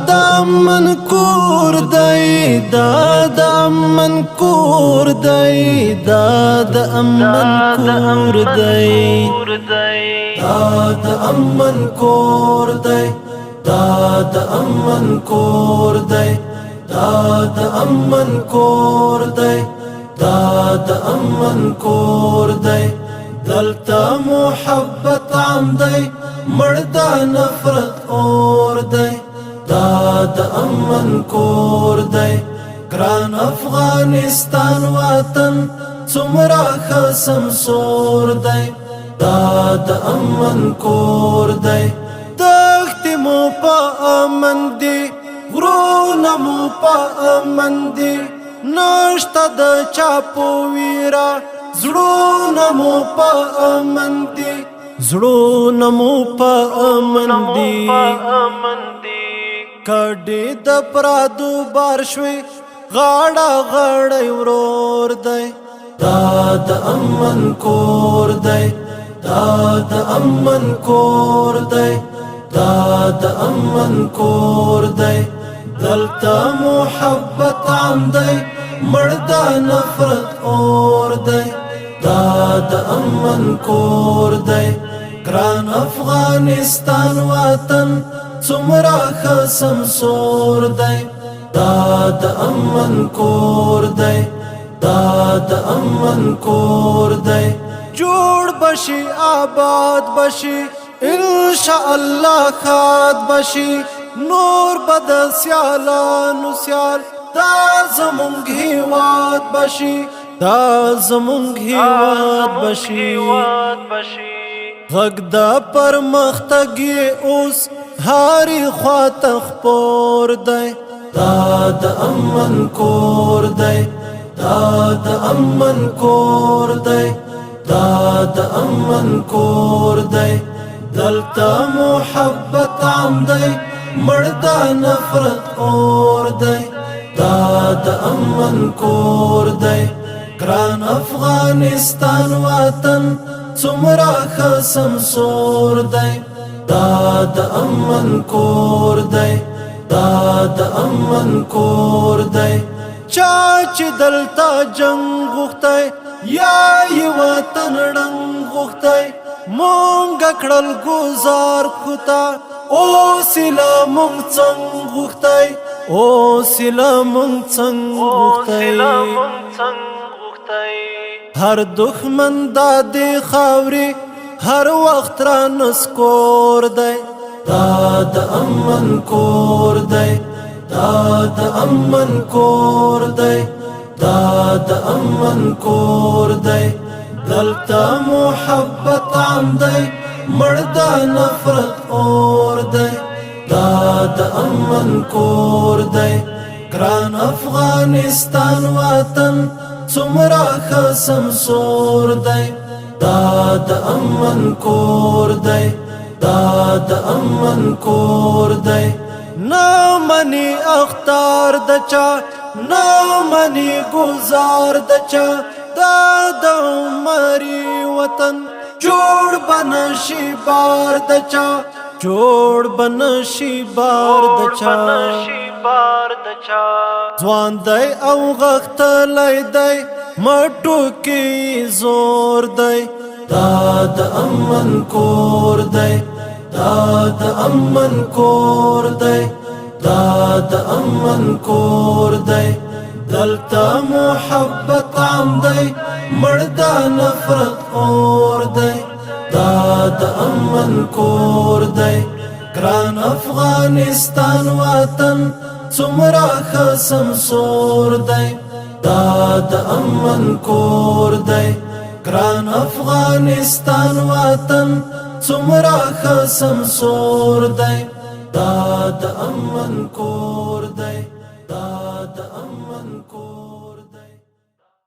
د امن کور دی دا د امن کور دی دا د امن کور دی دا د امن کور دی دا د امن کور دی دا د امن کور دی دا د امن کور دی دلتا محبت عام دی مردا نفرت اور دی دا د امن کور دی ګران افغانستان وطن څومره خصم سور دی دا د امن کور دی دښتې مو په امن دي غرونه مو په امن دي نشته د چا په ویره زړونه مو په امن دي زړونه مو په امن دي کډې د پرادو بار شوي غاړه غاړه ورور دی دا د امن کور دی دا د امن کور دی دا د امن کور دی دلتا محبت عام دی مردا نفرت اور دی دا د امن کور دی ګران افغانستان وطن څومره خصم سور دی دا د امن کور دی دا د امن کور دی جوړ بشي آباد بشي انشاء الله خاد بشي نور بد سیالانو سیال دا زمونږ هیواد بشي دا زمونږ هیواد بشي غږ د پرمختګ اوس هاري خواته خپور دی دا د امن کور دی دا د امن کور دی دا د امن کور دی دلتا محبت عام دی مردا نفرت اور دی دا د امن کور دی ګران افغانستان وطن څومره خصم سور دی دا د امن کور دی دا د امن کور دی چا چې دلتا جنگ غوښتی یا یې وطن ړنګ غوښتی مونږ کړل ګزار خوتا اوس یې له مونږ څنګ غوښتی اوس یې له مونږ څنګ غوښتی هر دښمن دا دې خاورې هر وخت را نسکور دی دا د امن کور دی دا د امن کور دی دا د امن کور دی دلتا محبت عام دی مردا نفرت اور دی دا د امن کور دی ګران افغانستان وطن څومره خصم سور دی دا د امن کور دی دا د امن کور دی نه منی اختار د چا نه منی گزار د چا دا د عمري وطن جوړ بنشي بار د چا جوړ بنشي بار د چا ځوان دی او غښتلی دی مټو کې زور دی دا د امن کور دی دا د امن کور دی دا د امن کور دی دلتا محبت عام دی مردا نفرت اور دی دا د امن کور دی ګران افغانستان وطن څومره خصم سور دی دا د امن کور دی ګران افغانستان وطن څومره خصم سور دی دا د امن کور